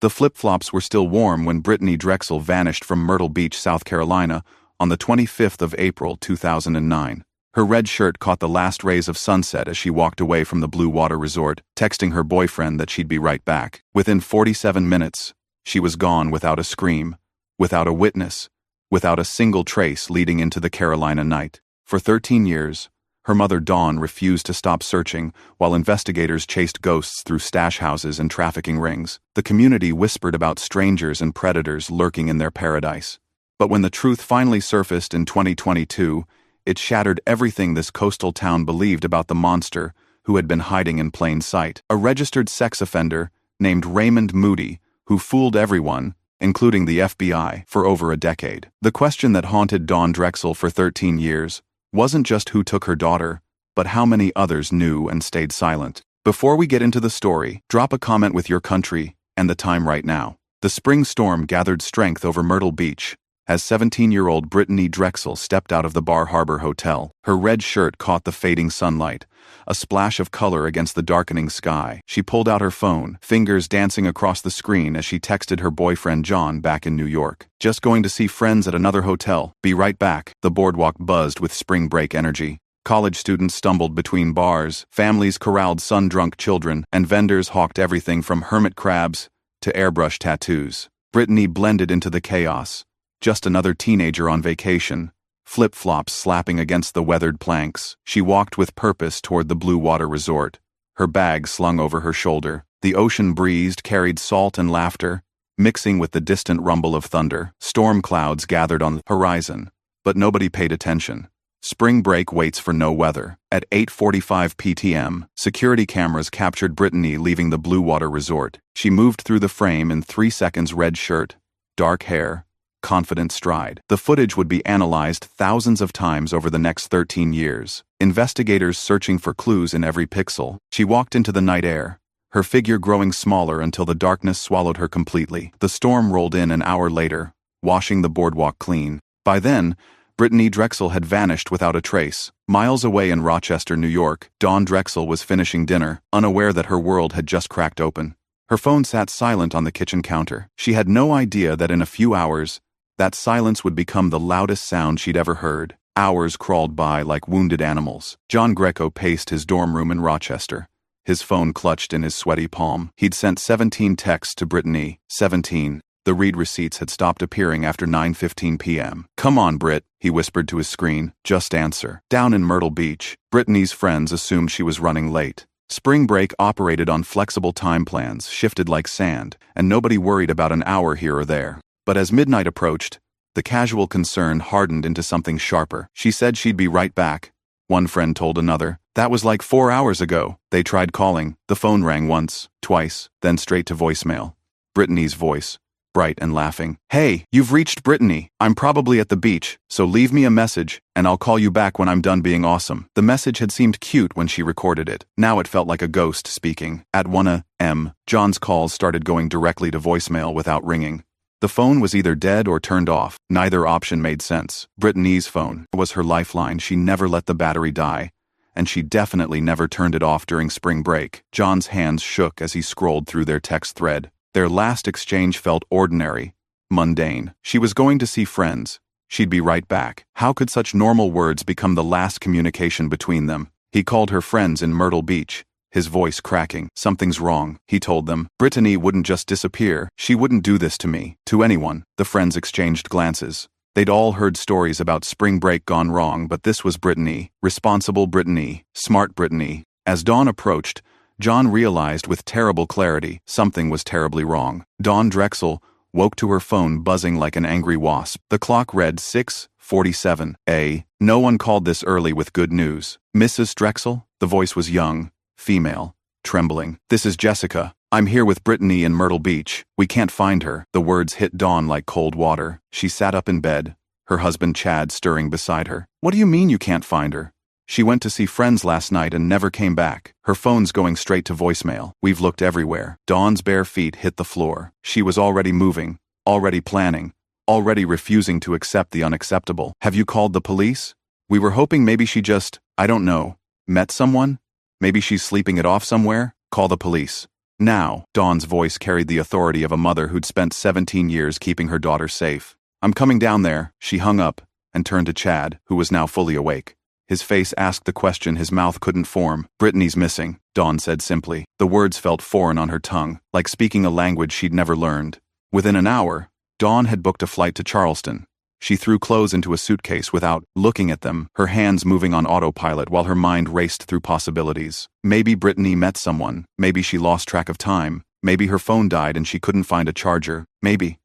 The flip-flops were still warm when Brittanee Drexel vanished from Myrtle Beach, South Carolina, on the 25th of April 2009. Her red shirt caught the last rays of sunset as she walked away from the Blue Water Resort, texting her boyfriend that she'd be right back. Within 47 minutes, she was gone without a scream, without a witness, without a single trace leading into the Carolina night. For 13 years, her mother Dawn refused to stop searching while investigators chased ghosts through stash houses and trafficking rings. The community whispered about strangers and predators lurking in their paradise. But when the truth finally surfaced in 2022, it shattered everything this coastal town believed about the monster who had been hiding in plain sight. A registered sex offender named Raymond Moody, who fooled everyone, including the FBI, for over a decade. The question that haunted Dawn Drexel for 13 years wasn't just who took her daughter, but how many others knew and stayed silent. Before we get into the story, drop a comment with your country and the time right now. The spring storm gathered strength over Myrtle Beach as 17-year-old Brittanee Drexel stepped out of the Bar Harbor Hotel. Her red shirt caught the fading sunlight, a splash of color against the darkening sky. She pulled out her phone, fingers dancing across the screen as she texted her boyfriend John back in New York. Just going to see friends at another hotel. Be right back. The boardwalk buzzed with spring break energy. College students stumbled between bars, families corralled sun-drunk children, and vendors hawked everything from hermit crabs to airbrush tattoos. Brittanee blended into the chaos. Just another teenager on vacation, flip-flops slapping against the weathered planks. She walked with purpose toward the Blue Water Resort, her bag slung over her shoulder. The ocean breeze carried salt and laughter, mixing with the distant rumble of thunder. Storm clouds gathered on the horizon, but nobody paid attention. Spring break waits for no weather. At 8:45 p.m., security cameras captured Brittanee leaving the Blue Water Resort. She moved through the frame in 3 seconds, red shirt, dark hair, confident stride. The footage would be analyzed thousands of times over the next 13 years, investigators searching for clues in every pixel. She walked into the night air, her figure growing smaller until the darkness swallowed her completely. The storm rolled in an hour later, washing the boardwalk clean. By then, Brittanee Drexel had vanished without a trace. Miles away in Rochester, New York, Dawn Drexel was finishing dinner, unaware that her world had just cracked open. Her phone sat silent on the kitchen counter. She had no idea that in a few hours, that silence would become the loudest sound she'd ever heard. Hours crawled by like wounded animals. John Greco paced his dorm room in Rochester, his phone clutched in his sweaty palm. He'd sent 17 texts to Brittanee. 17. The read receipts had stopped appearing after 9:15 p.m. "Come on, Brit," he whispered to his screen. "Just answer." Down in Myrtle Beach, Brittanee's friends assumed she was running late. Spring break operated on flexible time plans, shifted like sand, and nobody worried about an hour here or there. But as midnight approached, the casual concern hardened into something sharper. "She said she'd be right back," one friend told another. "That was like 4 hours ago." They tried calling. The phone rang once, twice, then straight to voicemail. Brittanee's voice, bright and laughing. "Hey, you've reached Brittanee. I'm probably at the beach, so leave me a message, and I'll call you back when I'm done being awesome." The message had seemed cute when she recorded it. Now it felt like a ghost speaking. At 1 a.m., John's calls started going directly to voicemail without ringing. The phone was either dead or turned off. Neither option made sense. Brittanee's phone was her lifeline. She never let the battery die, and she definitely never turned it off during spring break. John's hands shook as he scrolled through their text thread. Their last exchange felt ordinary, mundane. She was going to see friends. She'd be right back. How could such normal words become the last communication between them? He called her friends in Myrtle Beach, his voice cracking. "Something's wrong," he told them. "Brittanee wouldn't just disappear. She wouldn't do this to me, to anyone." The friends exchanged glances. They'd all heard stories about spring break gone wrong, but this was Brittanee. Responsible Brittanee. Smart Brittanee. As dawn approached, John realized with terrible clarity something was terribly wrong. Dawn Drexel woke to her phone buzzing like an angry wasp. The clock read 6:47 a.m. No one called this early with good news. "Mrs. Drexel?" The voice was young, female, trembling. "This is Jessica. I'm here with Brittanee in Myrtle Beach. We can't find her." The words hit Dawn like cold water. She sat up in bed, her husband Chad stirring beside her. "What do you mean you can't find her? She went to see friends last night and never came back. Her phone's going straight to voicemail. We've looked everywhere." Dawn's bare feet hit the floor. She was already moving, already planning, already refusing to accept the unacceptable. "Have you called the police? We were hoping maybe she just, I don't know, met someone? Maybe she's sleeping it off somewhere? Call the police. Now, Dawn's voice carried the authority of a mother who'd spent 17 years keeping her daughter safe. "I'm coming down there." She hung up and turned to Chad, who was now fully awake. His face asked the question his mouth couldn't form. "Brittanee's missing," Dawn said simply. The words felt foreign on her tongue, like speaking a language she'd never learned. Within an hour, Dawn had booked a flight to Charleston. She threw clothes into a suitcase without looking at them, her hands moving on autopilot while her mind raced through possibilities. Maybe Brittanee met someone. Maybe she lost track of time. Maybe her phone died and she couldn't find a charger. Maybe.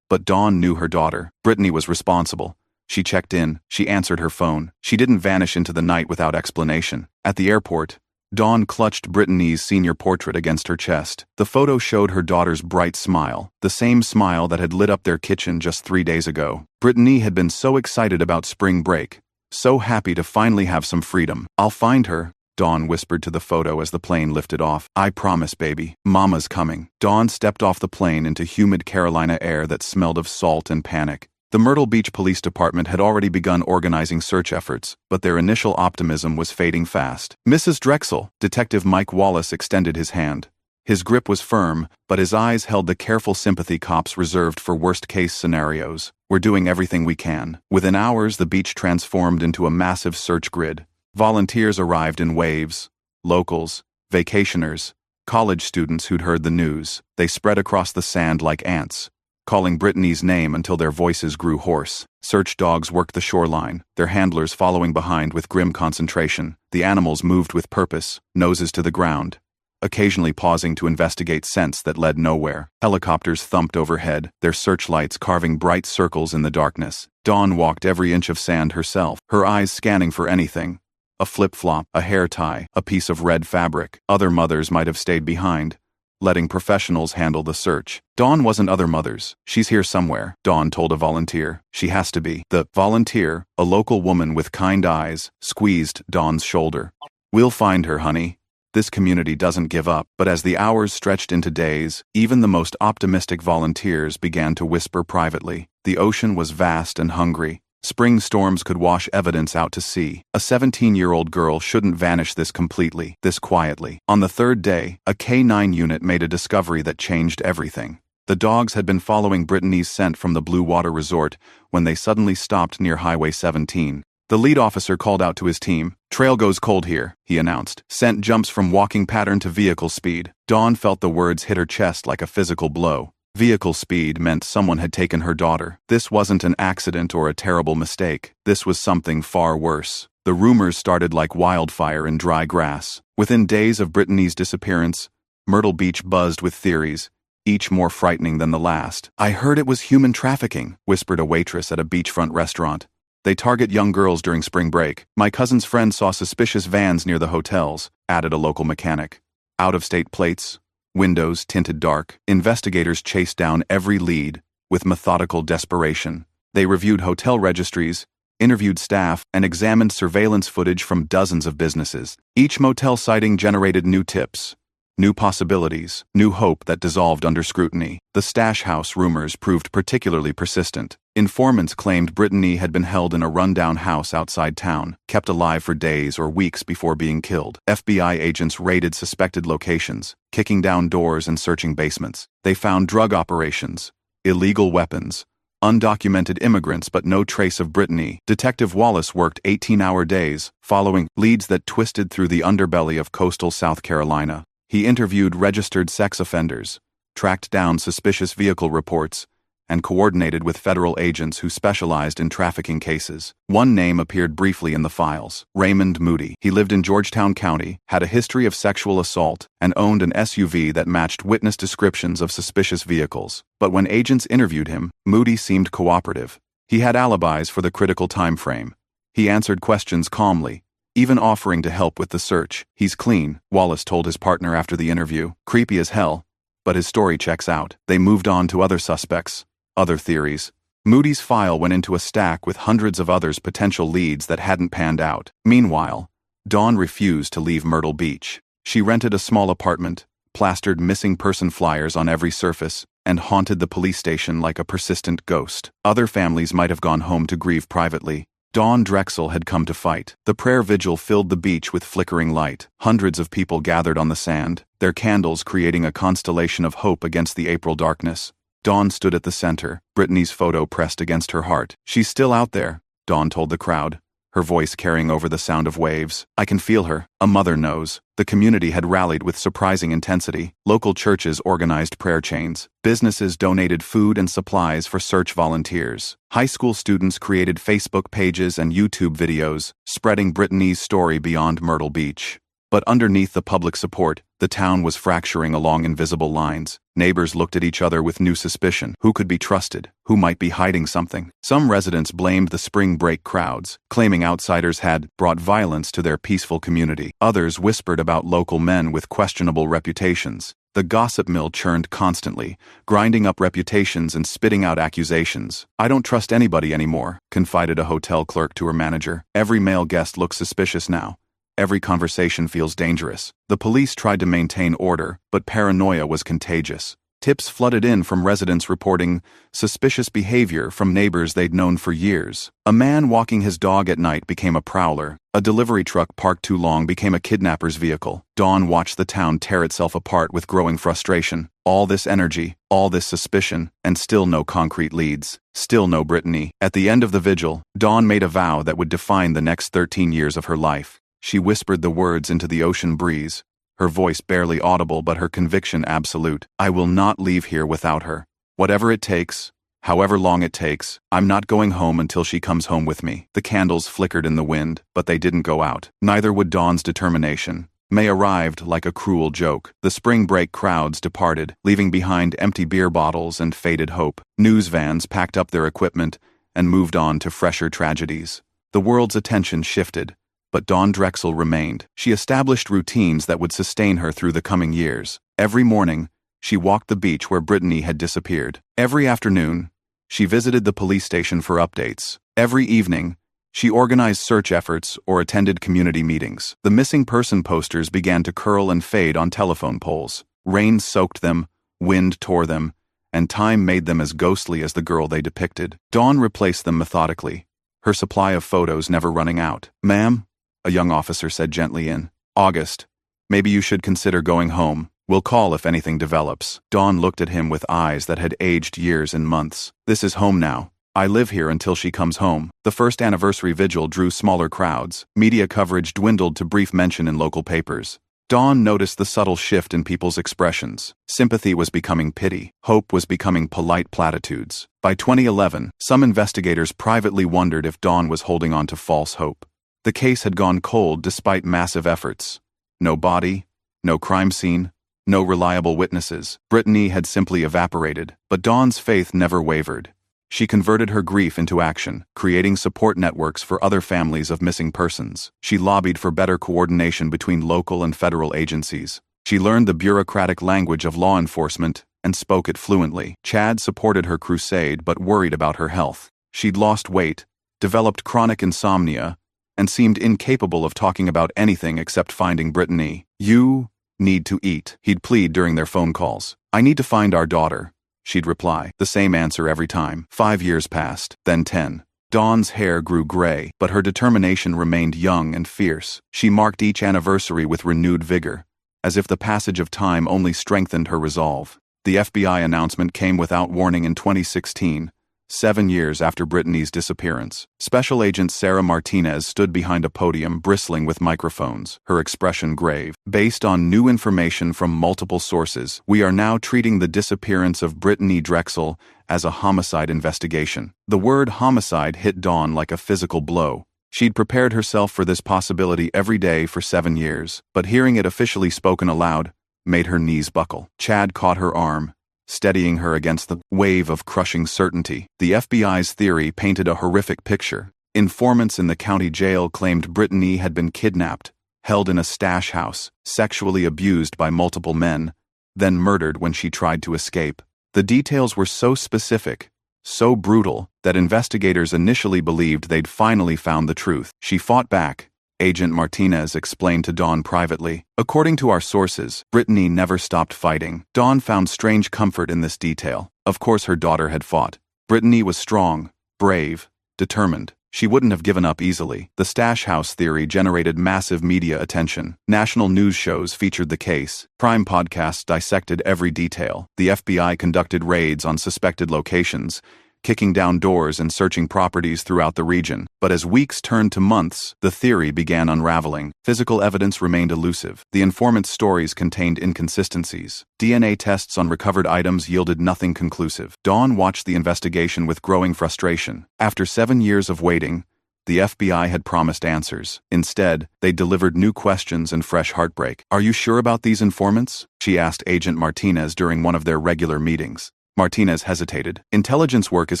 But Dawn knew her daughter. Brittanee was responsible. She checked in. She answered her phone. She didn't vanish into the night without explanation. At the airport, Dawn clutched Brittanee's senior portrait against her chest. The photo showed her daughter's bright smile, the same smile that had lit up their kitchen just 3 days ago. Brittanee had been so excited about spring break, so happy to finally have some freedom. "I'll find her," Dawn whispered to the photo as the plane lifted off. "I promise, baby. Mama's coming." Dawn stepped off the plane into humid Carolina air that smelled of salt and panic. The Myrtle Beach Police Department had already begun organizing search efforts, but their initial optimism was fading fast. "Mrs. Drexel," Detective Mike Wallace extended his hand. His grip was firm, but his eyes held the careful sympathy cops reserved for worst-case scenarios. "We're doing everything we can." Within hours, the beach transformed into a massive search grid. Volunteers arrived in waves. Locals, vacationers, college students who'd heard the news. They spread across the sand like ants, calling Brittanee's name until their voices grew hoarse. Search dogs worked the shoreline, their handlers following behind with grim concentration. The animals moved with purpose, noses to the ground, occasionally pausing to investigate scents that led nowhere. Helicopters thumped overhead, their searchlights carving bright circles in the darkness. Dawn walked every inch of sand herself, her eyes scanning for anything. A flip-flop, a hair tie, a piece of red fabric. Other mothers might have stayed behind, letting professionals handle the search. Dawn wasn't other mothers. "She's here somewhere," Dawn told a volunteer. "She has to be." The volunteer, a local woman with kind eyes, squeezed Dawn's shoulder. "We'll find her, honey. This community doesn't give up." But as the hours stretched into days, even the most optimistic volunteers began to whisper privately. The ocean was vast and hungry. Spring storms could wash evidence out to sea. A 17-year-old girl shouldn't vanish this completely, this quietly. On the third day, a K-9 unit made a discovery that changed everything. The dogs had been following Brittanee's scent from the Blue Water Resort when they suddenly stopped near Highway 17. The lead officer called out to his team. "Trail goes cold here," he announced. "Scent jumps from walking pattern to vehicle speed." Dawn felt the words hit her chest like a physical blow. Vehicle speed meant someone had taken her daughter. This wasn't an accident or a terrible mistake. This was something far worse. The rumors started like wildfire in dry grass. Within days of Brittanee's disappearance, Myrtle Beach buzzed with theories, each more frightening than the last. "I heard it was human trafficking," whispered a waitress at a beachfront restaurant. "They target young girls during spring break." "My cousin's friend saw suspicious vans near the hotels," added a local mechanic. "Out-of-state plates, windows tinted dark." Investigators chased down every lead with methodical desperation. They reviewed hotel registries, interviewed staff, and examined surveillance footage from dozens of businesses. Each motel sighting generated new tips, new possibilities, new hope that dissolved under scrutiny. The stash house rumors proved particularly persistent. Informants claimed Brittanee had been held in a rundown house outside town, kept alive for days or weeks before being killed. FBI agents raided suspected locations, kicking down doors and searching basements. They found drug operations, illegal weapons, undocumented immigrants, but no trace of Brittanee. Detective Wallace worked 18-hour days, following leads that twisted through the underbelly of coastal South Carolina. He interviewed registered sex offenders, tracked down suspicious vehicle reports, and coordinated with federal agents who specialized in trafficking cases. One name appeared briefly in the files: Raymond Moody. He lived in Georgetown County, had a history of sexual assault, and owned an SUV that matched witness descriptions of suspicious vehicles. But when agents interviewed him, Moody seemed cooperative. He had alibis for the critical time frame. He answered questions calmly, even offering to help with the search. "He's clean," Wallace told his partner after the interview. "Creepy as hell, but his story checks out." They moved on to other suspects, other theories. Moody's file went into a stack with hundreds of others' potential leads that hadn't panned out. Meanwhile, Dawn refused to leave Myrtle Beach. She rented a small apartment, plastered missing person flyers on every surface, and haunted the police station like a persistent ghost. Other families might have gone home to grieve privately, Dawn Drexel had come to fight. The prayer vigil filled the beach with flickering light. Hundreds of people gathered on the sand, their candles creating a constellation of hope against the April darkness. Dawn stood at the center, Brittanee's photo pressed against her heart. "She's still out there," Dawn told the crowd, her voice carrying over the sound of waves. "I can feel her. A mother knows." The community had rallied with surprising intensity. Local churches organized prayer chains. Businesses donated food and supplies for search volunteers. High school students created Facebook pages and YouTube videos, spreading Brittanee's story beyond Myrtle Beach. But underneath the public support, the town was fracturing along invisible lines. Neighbors looked at each other with new suspicion. Who could be trusted? Who might be hiding something? Some residents blamed the spring break crowds, claiming outsiders had brought violence to their peaceful community. Others whispered about local men with questionable reputations. The gossip mill churned constantly, grinding up reputations and spitting out accusations. "I don't trust anybody anymore," confided a hotel clerk to her manager. "Every male guest looks suspicious now. Every conversation feels dangerous." The police tried to maintain order, but paranoia was contagious. Tips flooded in from residents reporting suspicious behavior from neighbors they'd known for years. A man walking his dog at night became a prowler. A delivery truck parked too long became a kidnapper's vehicle. Dawn watched the town tear itself apart with growing frustration. All this energy, all this suspicion, and still no concrete leads. Still no Brittanee. At the end of the vigil, Dawn made a vow that would define the next 13 years of her life. She whispered the words into the ocean breeze, her voice barely audible but her conviction absolute. "I will not leave here without her. Whatever it takes, however long it takes, I'm not going home until she comes home with me." The candles flickered in the wind, but they didn't go out. Neither would Dawn's determination. May arrived like a cruel joke. The spring break crowds departed, leaving behind empty beer bottles and faded hope. News vans packed up their equipment and moved on to fresher tragedies. The world's attention shifted, but Dawn Drexel remained. She established routines that would sustain her through the coming years. Every morning, she walked the beach where Brittanee had disappeared. Every afternoon, she visited the police station for updates. Every evening, she organized search efforts or attended community meetings. The missing person posters began to curl and fade on telephone poles. Rain soaked them, wind tore them, and time made them as ghostly as the girl they depicted. Dawn replaced them methodically, her supply of photos never running out. "Ma'am," a young officer said gently in August, "maybe you should consider going home. We'll call if anything develops." Dawn looked at him with eyes that had aged years and months. "This is home now. I live here until she comes home." The first anniversary vigil drew smaller crowds. Media coverage dwindled to brief mention in local papers. Dawn noticed the subtle shift in people's expressions. Sympathy was becoming pity. Hope was becoming polite platitudes. By 2011, some investigators privately wondered if Dawn was holding on to false hope. The case had gone cold despite massive efforts. No body, no crime scene, no reliable witnesses. Brittanee had simply evaporated, but Dawn's faith never wavered. She converted her grief into action, creating support networks for other families of missing persons. She lobbied for better coordination between local and federal agencies. She learned the bureaucratic language of law enforcement and spoke it fluently. Chad supported her crusade but worried about her health. She'd lost weight, developed chronic insomnia, and seemed incapable of talking about anything except finding Brittanee. "You need to eat," he'd plead during their phone calls. "I need to find our daughter," she'd reply. The same answer every time. 5 years passed, then 10. Dawn's hair grew gray, but her determination remained young and fierce. She marked each anniversary with renewed vigor, as if the passage of time only strengthened her resolve. The FBI announcement came without warning in 2016. 7 years after Brittanee's disappearance. Special Agent Sarah Martinez stood behind a podium bristling with microphones, her expression grave. "Based on new information from multiple sources, we are now treating the disappearance of Brittanee Drexel as a homicide investigation." The word homicide hit Dawn like a physical blow. She'd prepared herself for this possibility every day for 7 years, but hearing it officially spoken aloud made her knees buckle. Chad caught her arm, steadying her against the wave of crushing certainty. The FBI's theory painted a horrific picture. Informants in the county jail claimed Brittanee had been kidnapped, held in a stash house, sexually abused by multiple men, then murdered when she tried to escape. The details were so specific, so brutal, that investigators initially believed they'd finally found the truth. She fought back. Agent Martinez explained to Dawn privately. "According to our sources, Brittanee never stopped fighting." Dawn found strange comfort in this detail. Of course her daughter had fought. Brittanee was strong, brave, determined. She wouldn't have given up easily. The stash house theory generated massive media attention. National news shows featured the case. Crime podcasts dissected every detail. The FBI conducted raids on suspected locations, kicking down doors and searching properties throughout the region. But as weeks turned to months, the theory began unraveling. Physical evidence remained elusive. The informant's stories contained inconsistencies. DNA tests on recovered items yielded nothing conclusive. Dawn watched the investigation with growing frustration. After 7 years of waiting, the FBI had promised answers. Instead, they delivered new questions and fresh heartbreak. "Are you sure about these informants?" she asked Agent Martinez during one of their regular meetings. Martinez hesitated. "Intelligence work is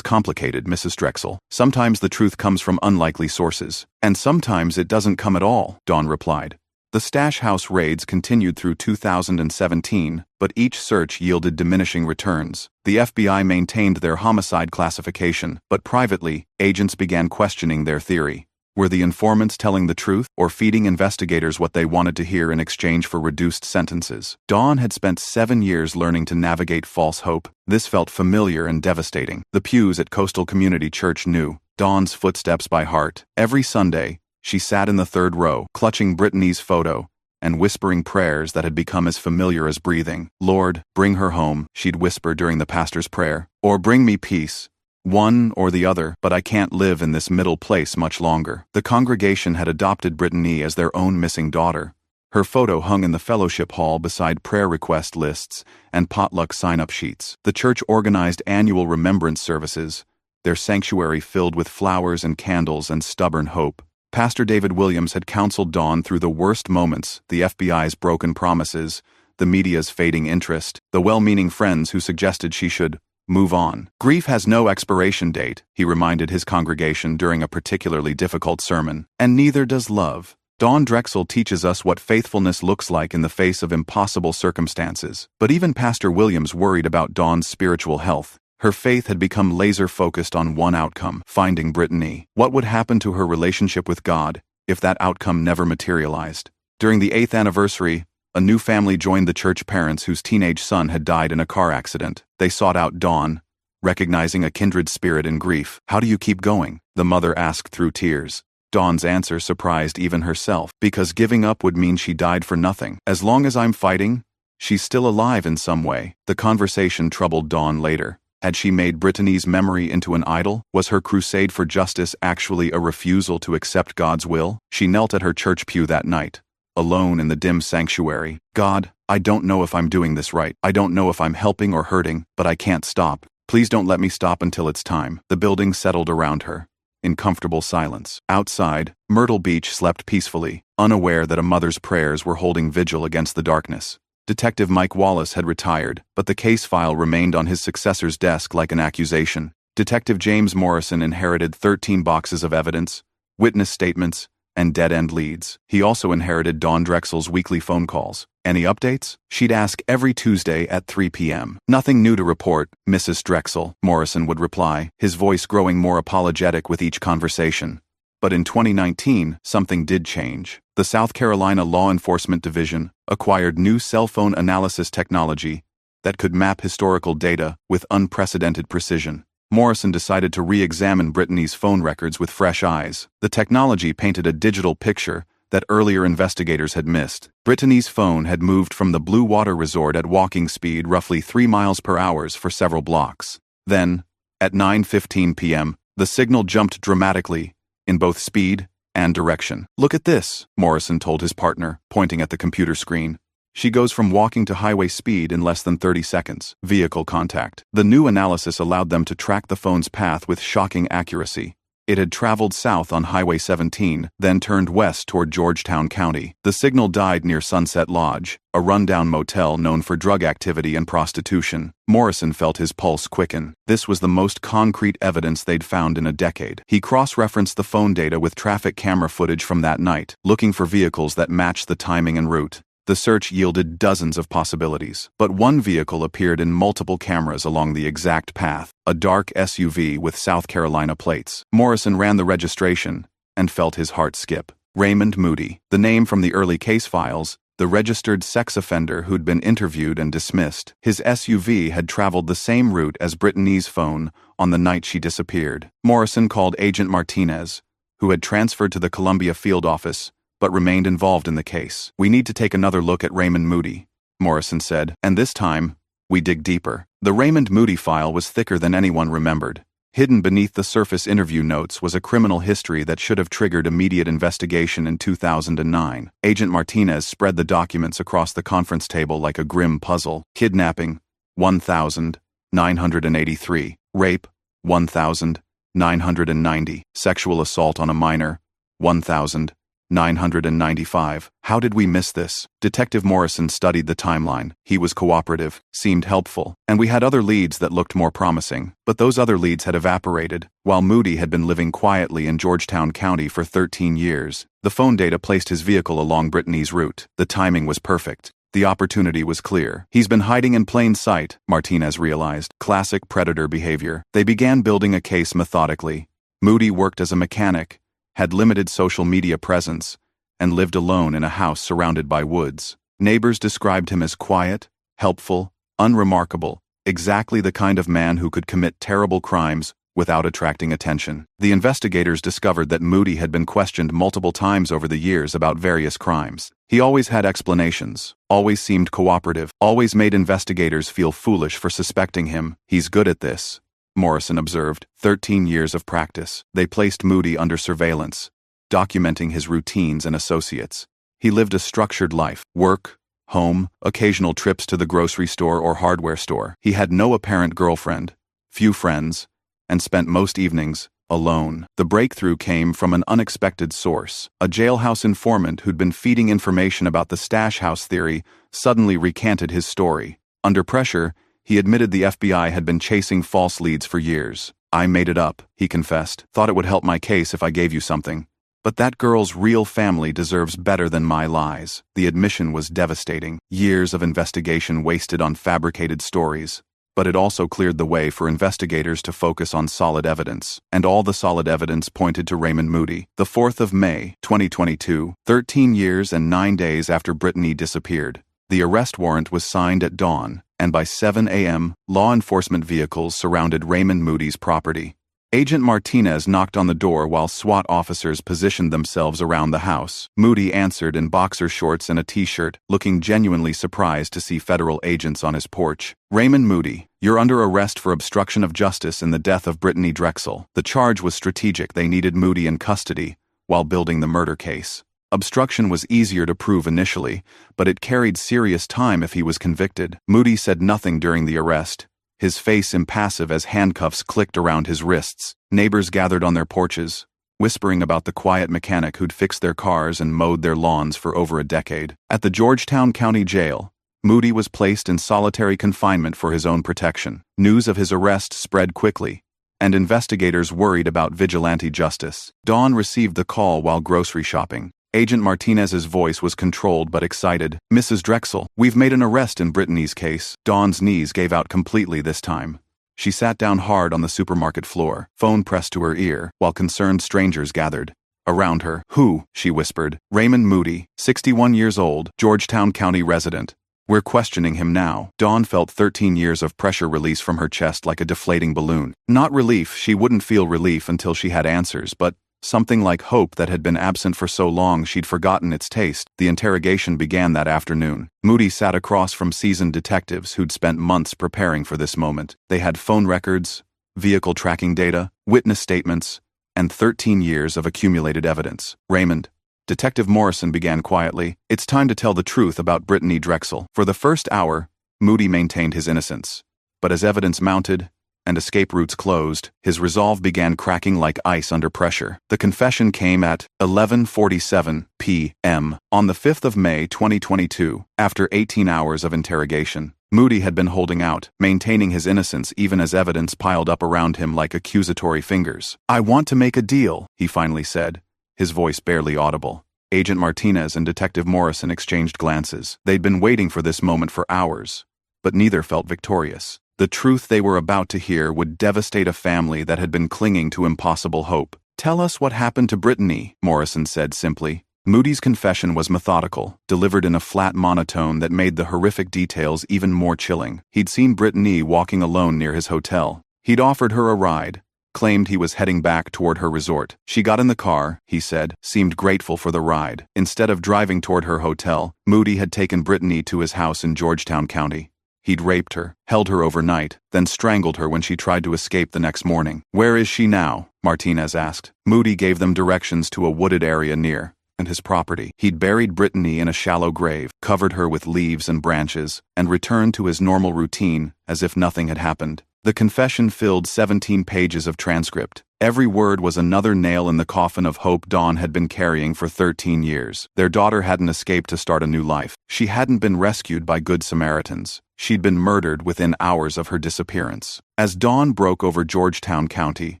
complicated, Mrs. Drexel. Sometimes the truth comes from unlikely sources. And sometimes it doesn't come at all," Dawn replied. The stash house raids continued through 2017, but each search yielded diminishing returns. The FBI maintained their homicide classification, but privately, agents began questioning their theory. Were the informants telling the truth, or feeding investigators what they wanted to hear in exchange for reduced sentences? Dawn had spent 7 years learning to navigate false hope. This felt familiar and devastating. The pews at Coastal Community Church knew Dawn's footsteps by heart. Every Sunday, she sat in the third row, clutching Brittanee's photo, and whispering prayers that had become as familiar as breathing. "Lord, bring her home," she'd whisper during the pastor's prayer. "Or bring me peace. One or the other, but I can't live in this middle place much longer." The congregation had adopted Brittanee as their own missing daughter. Her photo hung in the fellowship hall beside prayer request lists and potluck sign-up sheets. The church organized annual remembrance services, their sanctuary filled with flowers and candles and stubborn hope. Pastor David Williams had counseled Dawn through the worst moments: the FBI's broken promises, the media's fading interest, the well-meaning friends who suggested she should move on. "Grief has no expiration date," he reminded his congregation during a particularly difficult sermon. "And neither does love." Dawn Drexel teaches us what faithfulness looks like in the face of impossible circumstances. But even Pastor Williams worried about Dawn's spiritual health. Her faith had become laser-focused on one outcome: finding Brittanee. What would happen to her relationship with God if that outcome never materialized? During the 8th anniversary, a new family joined the church parents whose teenage son had died in a car accident. They sought out Dawn, recognizing a kindred spirit in grief. "How do you keep going?" the mother asked through tears. Dawn's answer surprised even herself, because giving up would mean she died for nothing. "As long as I'm fighting, she's still alive in some way." The conversation troubled Dawn later. Had she made Brittanee's memory into an idol? Was her crusade for justice actually a refusal to accept God's will? She knelt at her church pew that night, alone in the dim sanctuary. "God, I don't know if I'm doing this right. I don't know if I'm helping or hurting, but I can't stop. Please don't let me stop until it's time." The building settled around her, in comfortable silence. Outside, Myrtle Beach slept peacefully, unaware that a mother's prayers were holding vigil against the darkness. Detective Mike Wallace had retired, but the case file remained on his successor's desk like an accusation. Detective James Morrison inherited 13 boxes of evidence, witness statements, and dead-end leads. He also inherited Dawn Drexel's weekly phone calls. "Any updates?" she'd ask every Tuesday at 3 p.m. "Nothing new to report, Mrs. Drexel," Morrison would reply, his voice growing more apologetic with each conversation. But in 2019, something did change. The South Carolina Law Enforcement Division acquired new cell phone analysis technology that could map historical data with unprecedented precision. Morrison decided to re-examine Brittanee's phone records with fresh eyes. The technology painted a digital picture that earlier investigators had missed. Brittanee's phone had moved from the Blue Water Resort at walking speed roughly 3 miles per hour for several blocks. Then, at 9:15 p.m., the signal jumped dramatically, in both speed and direction. "Look at this," Morrison told his partner, pointing at the computer screen. "She goes from walking to highway speed in less than 30 seconds. Vehicle contact." The new analysis allowed them to track the phone's path with shocking accuracy. It had traveled south on Highway 17, then turned west toward Georgetown County. The signal died near Sunset Lodge, a rundown motel known for drug activity and prostitution. Morrison felt his pulse quicken. This was the most concrete evidence they'd found in a decade. He cross-referenced the phone data with traffic camera footage from that night, looking for vehicles that matched the timing and route. The search yielded dozens of possibilities, but one vehicle appeared in multiple cameras along the exact path, a dark SUV with South Carolina plates. Morrison ran the registration and felt his heart skip. Raymond Moody. The name from the early case files, the registered sex offender who'd been interviewed and dismissed. His SUV had traveled the same route as Brittanee's phone on the night she disappeared. Morrison called Agent Martinez, who had transferred to the Columbia field office, but remained involved in the case. "We need to take another look at Raymond Moody," Morrison said, "and this time, we dig deeper." The Raymond Moody file was thicker than anyone remembered. Hidden beneath the surface interview notes was a criminal history that should have triggered immediate investigation in 2009. Agent Martinez spread the documents across the conference table like a grim puzzle. Kidnapping, 1,983. Rape, 1,990. Sexual assault on a minor, 1,995. How did we miss this? Detective Morrison studied the timeline. He was cooperative, seemed helpful, and we had other leads that looked more promising. But those other leads had evaporated. While Moody had been living quietly in Georgetown County for 13 years, the phone data placed his vehicle along Brittanee's route. The timing was perfect. The opportunity was clear. He's been hiding in plain sight, Martinez realized. Classic predator behavior. They began building a case methodically. Moody worked as a mechanic, had limited social media presence, and lived alone in a house surrounded by woods. Neighbors described him as quiet, helpful, unremarkable, exactly the kind of man who could commit terrible crimes without attracting attention. The investigators discovered that Moody had been questioned multiple times over the years about various crimes. He always had explanations, always seemed cooperative, always made investigators feel foolish for suspecting him. "He's good at this," Morrison observed. 13 years of practice. They placed Moody under surveillance, documenting his routines and associates. He lived a structured life: work, home, occasional trips to the grocery store or hardware store. He had no apparent girlfriend, few friends, and spent most evenings alone. The breakthrough came from an unexpected source. A jailhouse informant who'd been feeding information about the stash house theory suddenly recanted his story. Under pressure, he admitted the FBI had been chasing false leads for years. "I made it up," he confessed. "Thought it would help my case if I gave you something. But that girl's real family deserves better than my lies." The admission was devastating. Years of investigation wasted on fabricated stories. But it also cleared the way for investigators to focus on solid evidence. And all the solid evidence pointed to Raymond Moody. The 4th of May, 2022, 13 years and 9 days after Brittanee disappeared. The arrest warrant was signed at dawn, and by 7 a.m., law enforcement vehicles surrounded Raymond Moody's property. Agent Martinez knocked on the door while SWAT officers positioned themselves around the house. Moody answered in boxer shorts and a t-shirt, looking genuinely surprised to see federal agents on his porch. "Raymond Moody, you're under arrest for obstruction of justice in the death of Brittanee Drexel." The charge was strategic. They needed Moody in custody while building the murder case. Obstruction was easier to prove initially, but it carried serious time if he was convicted. Moody said nothing during the arrest, his face impassive as handcuffs clicked around his wrists. Neighbors gathered on their porches, whispering about the quiet mechanic who'd fixed their cars and mowed their lawns for over a decade. At the Georgetown County Jail, Moody was placed in solitary confinement for his own protection. News of his arrest spread quickly, and investigators worried about vigilante justice. Dawn received the call while grocery shopping. Agent Martinez's voice was controlled but excited. "Mrs. Drexel, we've made an arrest in Brittanee's case." Dawn's knees gave out completely this time. She sat down hard on the supermarket floor, phone pressed to her ear, while concerned strangers gathered around her. "Who?" she whispered. "Raymond Moody, 61 years old, Georgetown County resident. We're questioning him now." Dawn felt 13 years of pressure release from her chest like a deflating balloon. Not relief, she wouldn't feel relief until she had answers, but something like hope that had been absent for so long she'd forgotten its taste. The interrogation began that afternoon. Moody sat across from seasoned detectives who'd spent months preparing for this moment. They had phone records, vehicle tracking data, witness statements, and 13 years of accumulated evidence. "Raymond," Detective Morrison began quietly, "it's time to tell the truth about Brittanee Drexel." For the first hour, Moody maintained his innocence. But as evidence mounted, and escape routes closed, his resolve began cracking like ice under pressure. The confession came at 11:47 p.m. on the 5th of May 2022. After 18 hours of interrogation, Moody had been holding out, maintaining his innocence even as evidence piled up around him like accusatory fingers. "I want to make a deal," he finally said, his voice barely audible. Agent Martinez and Detective Morrison exchanged glances. They'd been waiting for this moment for hours, but neither felt victorious. The truth they were about to hear would devastate a family that had been clinging to impossible hope. "Tell us what happened to Brittanee," Morrison said simply. Moody's confession was methodical, delivered in a flat monotone that made the horrific details even more chilling. He'd seen Brittanee walking alone near his hotel. He'd offered her a ride, claimed he was heading back toward her resort. She got in the car, he said, seemed grateful for the ride. Instead of driving toward her hotel, Moody had taken Brittanee to his house in Georgetown County. He'd raped her, held her overnight, then strangled her when she tried to escape the next morning. "Where is she now?" Martinez asked. Moody gave them directions to a wooded area near and his property. He'd buried Brittanee in a shallow grave, covered her with leaves and branches, and returned to his normal routine as if nothing had happened. The confession filled 17 pages of transcript. Every word was another nail in the coffin of hope Dawn had been carrying for 13 years. Their daughter hadn't escaped to start a new life. She hadn't been rescued by Good Samaritans. She'd been murdered within hours of her disappearance. As dawn broke over Georgetown County,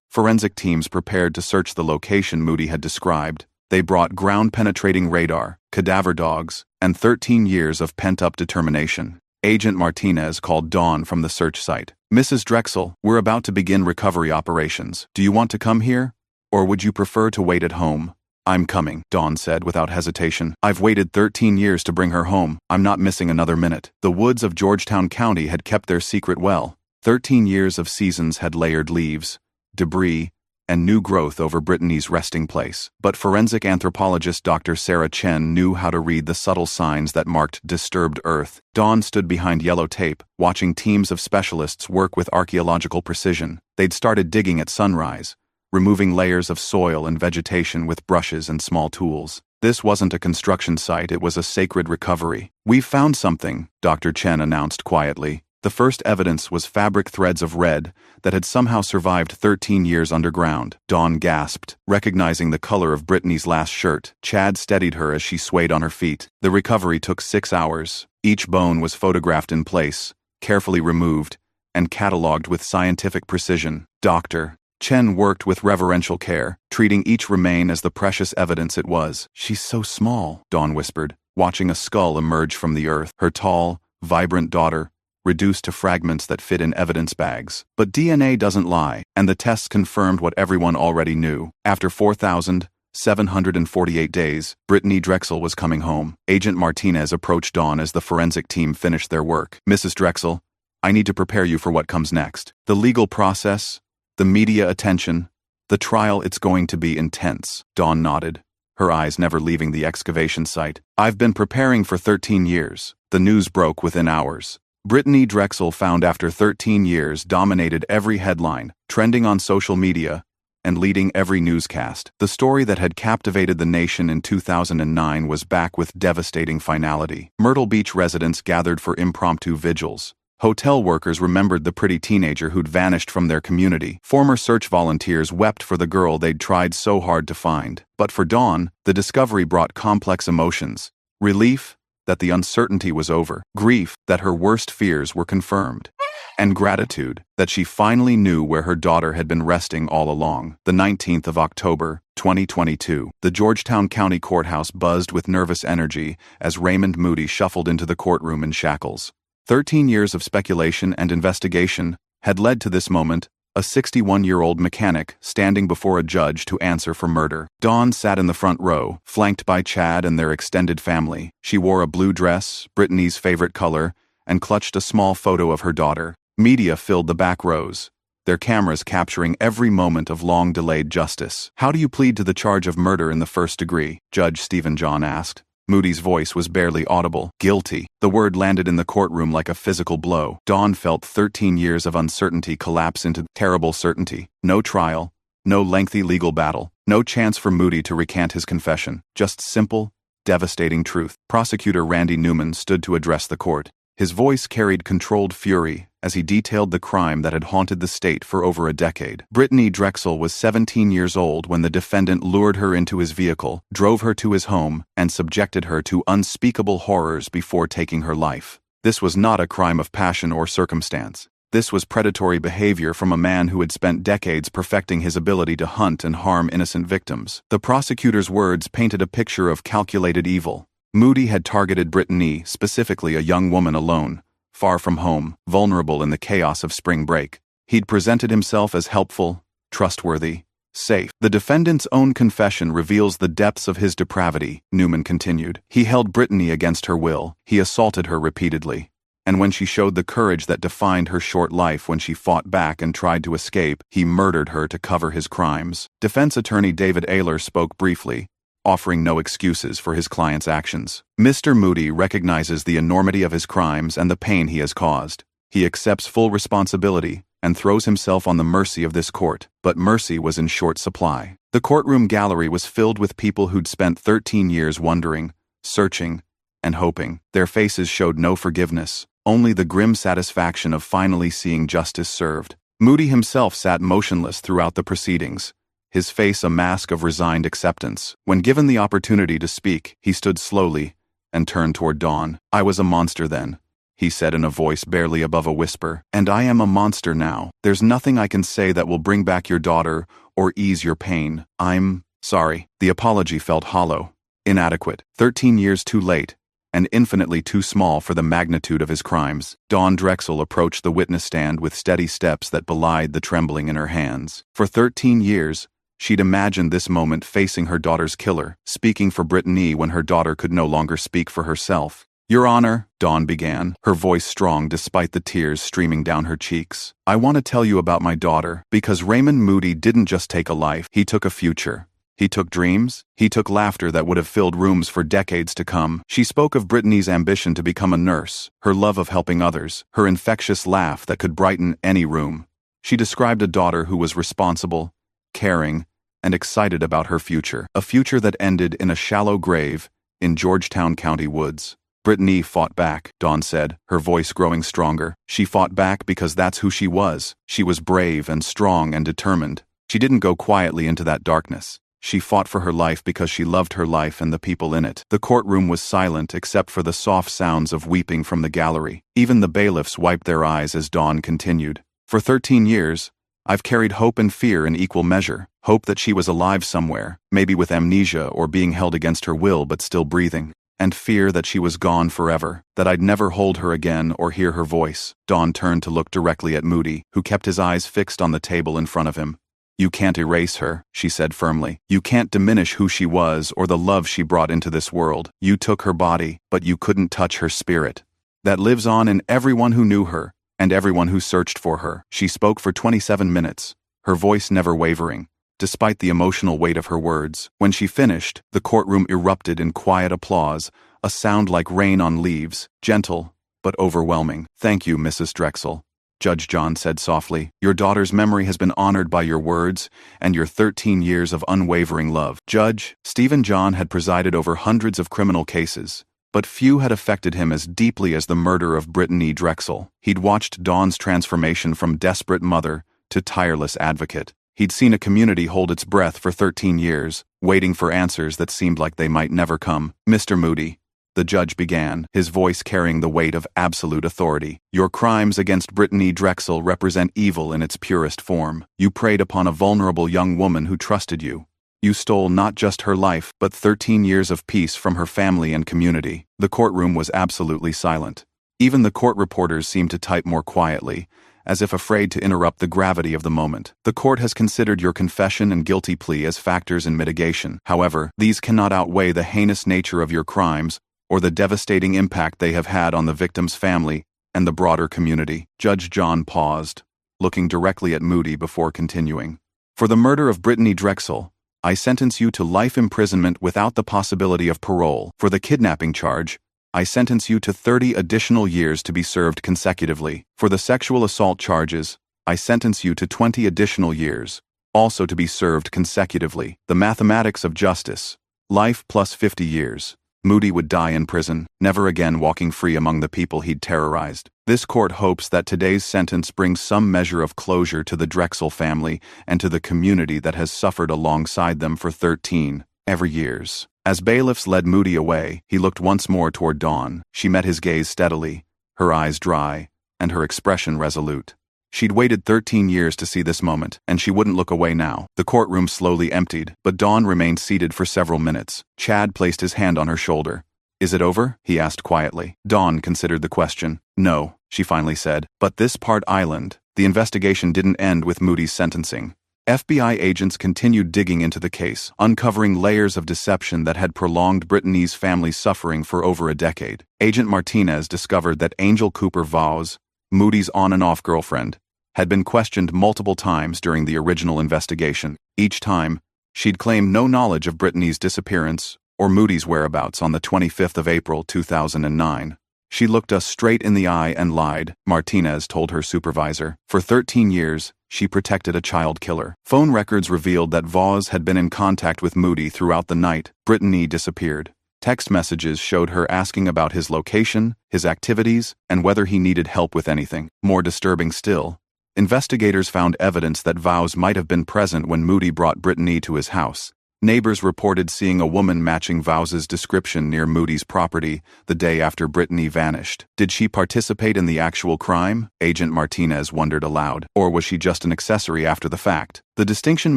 forensic teams prepared to search the location Moody had described. They brought ground-penetrating radar, cadaver dogs, and 13 years of pent-up determination. Agent Martinez called Dawn from the search site. "Mrs. Drexel, we're about to begin recovery operations. Do you want to come here? Or would you prefer to wait at home?" "I'm coming," Dawn said without hesitation. "I've waited 13 years to bring her home. I'm not missing another minute." The woods of Georgetown County had kept their secret well. 13 years of seasons had layered leaves, debris, and new growth over Brittanee's resting place. But forensic anthropologist Dr. Sarah Chen knew how to read the subtle signs that marked disturbed earth. Dawn stood behind yellow tape, watching teams of specialists work with archaeological precision. They'd started digging at sunrise, removing layers of soil and vegetation with brushes and small tools. This wasn't a construction site, it was a sacred recovery. "We've found something," Dr. Chen announced quietly. The first evidence was fabric threads of red that had somehow survived 13 years underground. Dawn gasped, recognizing the color of Brittanee's last shirt. Chad steadied her as she swayed on her feet. The recovery took 6 hours. Each bone was photographed in place, carefully removed, and cataloged with scientific precision. Dr. Chen worked with reverential care, treating each remain as the precious evidence it was. "She's so small," Dawn whispered, watching a skull emerge from the earth. Her tall, vibrant daughter, reduced to fragments that fit in evidence bags. But DNA doesn't lie, and the tests confirmed what everyone already knew. After 4,748 days, Brittanee Drexel was coming home. Agent Martinez approached Dawn as the forensic team finished their work. "Mrs. Drexel, I need to prepare you for what comes next. The legal process, the media attention, the trial, it's going to be intense." Dawn nodded, her eyes never leaving the excavation site. "I've been preparing for 13 years. The news broke within hours. Brittanee Drexel, found after 13 years, dominated every headline, trending on social media, and leading every newscast. The story that had captivated the nation in 2009 was back with devastating finality. Myrtle Beach residents gathered for impromptu vigils. Hotel workers remembered the pretty teenager who'd vanished from their community. Former search volunteers wept for the girl they'd tried so hard to find. But for Dawn, the discovery brought complex emotions. Relief that the uncertainty was over, grief that her worst fears were confirmed, and gratitude that she finally knew where her daughter had been resting all along. The 19th of October, 2022, the Georgetown County Courthouse buzzed with nervous energy as Raymond Moody shuffled into the courtroom in shackles. 13 years of speculation and investigation had led to this moment, a 61-year-old mechanic standing before a judge to answer for murder. Dawn sat in the front row, flanked by Chad and their extended family. She wore a blue dress, Brittanee's favorite color, and clutched a small photo of her daughter. Media filled the back rows, their cameras capturing every moment of long-delayed justice. "How do you plead to the charge of murder in the first degree?" Judge Stephen John asked. Moody's voice was barely audible. "Guilty." The word landed in the courtroom like a physical blow. Dawn felt 13 years of uncertainty collapse into terrible certainty. No trial, no lengthy legal battle, no chance for Moody to recant his confession. Just simple, devastating truth. Prosecutor Randy Newman stood to address the court. His voice carried controlled fury as he detailed the crime that had haunted the state for over a decade. Brittanee Drexel was 17 years old when the defendant lured her into his vehicle, drove her to his home, and subjected her to unspeakable horrors before taking her life. This was not a crime of passion or circumstance. This was predatory behavior from a man who had spent decades perfecting his ability to hunt and harm innocent victims. The prosecutor's words painted a picture of calculated evil. Moody had targeted Brittanee, specifically a young woman alone, far from home, vulnerable in the chaos of spring break. He'd presented himself as helpful, trustworthy, Safe. The defendant's own confession reveals the depths of his depravity, Newman continued. He held Brittanee against her will. He assaulted her repeatedly. And when she showed the courage that defined her short life when she fought back and tried to escape, he murdered her to cover his crimes. Defense attorney David Ayler spoke briefly, offering no excuses for his client's actions. Mr. Moody recognizes the enormity of his crimes and the pain he has caused. He accepts full responsibility and throws himself on the mercy of this court, but mercy was in short supply. The courtroom gallery was filled with people who'd spent 13 years wondering, searching, and hoping. Their faces showed no forgiveness, only the grim satisfaction of finally seeing justice served. Moody himself sat motionless throughout the proceedings, his face a mask of resigned acceptance. When given the opportunity to speak, he stood slowly and turned toward Dawn. "I was a monster then," he said in a voice barely above a whisper, "and I am a monster now. There's nothing I can say that will bring back your daughter or ease your pain. I'm sorry." The apology felt hollow, inadequate, 13 years too late, and infinitely too small for the magnitude of his crimes. Dawn Drexel approached the witness stand with steady steps that belied the trembling in her hands. For 13 years, she'd imagined this moment facing her daughter's killer, speaking for Brittanee when her daughter could no longer speak for herself. "Your Honor," Dawn began, her voice strong despite the tears streaming down her cheeks. "I want to tell you about my daughter, because Raymond Moody didn't just take a life, he took a future. He took dreams, he took laughter that would have filled rooms for decades to come." She spoke of Brittanee's ambition to become a nurse, her love of helping others, her infectious laugh that could brighten any room. She described a daughter who was responsible, caring, and excited about her future, a future that ended in a shallow grave in Georgetown County woods. "Brittanee fought back," Dawn said, her voice growing stronger. "She fought back because that's who she was. She was brave and strong and determined. She didn't go quietly into that darkness. She fought for her life because she loved her life and the people in it." The courtroom was silent except for the soft sounds of weeping from the gallery. Even the bailiffs wiped their eyes as Dawn continued. "For 13 years, I've carried hope and fear in equal measure. Hope that she was alive somewhere, maybe with amnesia or being held against her will but still breathing. And fear that she was gone forever, that I'd never hold her again or hear her voice." Dawn turned to look directly at Moody, who kept his eyes fixed on the table in front of him. "You can't erase her," she said firmly. "You can't diminish who she was or the love she brought into this world. You took her body, but you couldn't touch her spirit. That lives on in everyone who knew her, and everyone who searched for her." She spoke for 27 minutes, her voice never wavering, despite the emotional weight of her words. When she finished, the courtroom erupted in quiet applause, a sound like rain on leaves, gentle, but overwhelming. "Thank you, Mrs. Drexel," Judge John said softly. "Your daughter's memory has been honored by your words and your 13 years of unwavering love." Judge Stephen John had presided over hundreds of criminal cases, but few had affected him as deeply as the murder of Brittanee Drexel. He'd watched Dawn's transformation from desperate mother to tireless advocate. He'd seen a community hold its breath for 13 years, waiting for answers that seemed like they might never come. "Mr. Moody," the judge began, his voice carrying the weight of absolute authority, "your crimes against Brittanee Drexel represent evil in its purest form. You preyed upon a vulnerable young woman who trusted you. You stole not just her life, but 13 years of peace from her family and community." The courtroom was absolutely silent. Even the court reporters seemed to type more quietly, as if afraid to interrupt the gravity of the moment. "The court has considered your confession and guilty plea as factors in mitigation. However, these cannot outweigh the heinous nature of your crimes or the devastating impact they have had on the victim's family and the broader community." Judge John paused, looking directly at Moody before continuing. "For the murder of Brittanee Drexel, I sentence you to life imprisonment without the possibility of parole. For the kidnapping charge, I sentence you to 30 additional years to be served consecutively. For the sexual assault charges, I sentence you to 20 additional years, also to be served consecutively. The mathematics of justice, life plus 50 years. Moody would die in prison, never again walking free among the people he'd terrorized. This court hopes that today's sentence brings some measure of closure to the Drexel family and to the community that has suffered alongside them for 13 years. As bailiffs led Moody away, he looked once more toward Dawn. She met his gaze steadily, her eyes dry, and her expression resolute. She'd waited 13 years to see this moment, and she wouldn't look away now. The courtroom slowly emptied, but Dawn remained seated for several minutes. Chad placed his hand on her shoulder. "Is it over?" he asked quietly. Dawn considered the question. "No," she finally said, "but this part island, the investigation didn't end with Moody's sentencing. FBI agents continued digging into the case, uncovering layers of deception that had prolonged Brittanee's family's suffering for over a decade. Agent Martinez discovered that Angel Cooper Vaz, Moody's on-and-off girlfriend, had been questioned multiple times during the original investigation. Each time, she'd claimed no knowledge of Brittanee's disappearance or Moody's whereabouts on the 25th of April 2009. "She looked us straight in the eye and lied," Martinez told her supervisor. "For 13 years, she protected a child killer." Phone records revealed that Vaz had been in contact with Moody throughout the night Brittanee disappeared. Text messages showed her asking about his location, his activities, and whether he needed help with anything. More disturbing still, investigators found evidence that Vaz might have been present when Moody brought Brittanee to his house. Neighbors reported seeing a woman matching Vaz's description near Moody's property the day after Brittanee vanished. Did she participate in the actual crime? Agent Martinez wondered aloud. Or was she just an accessory after the fact? The distinction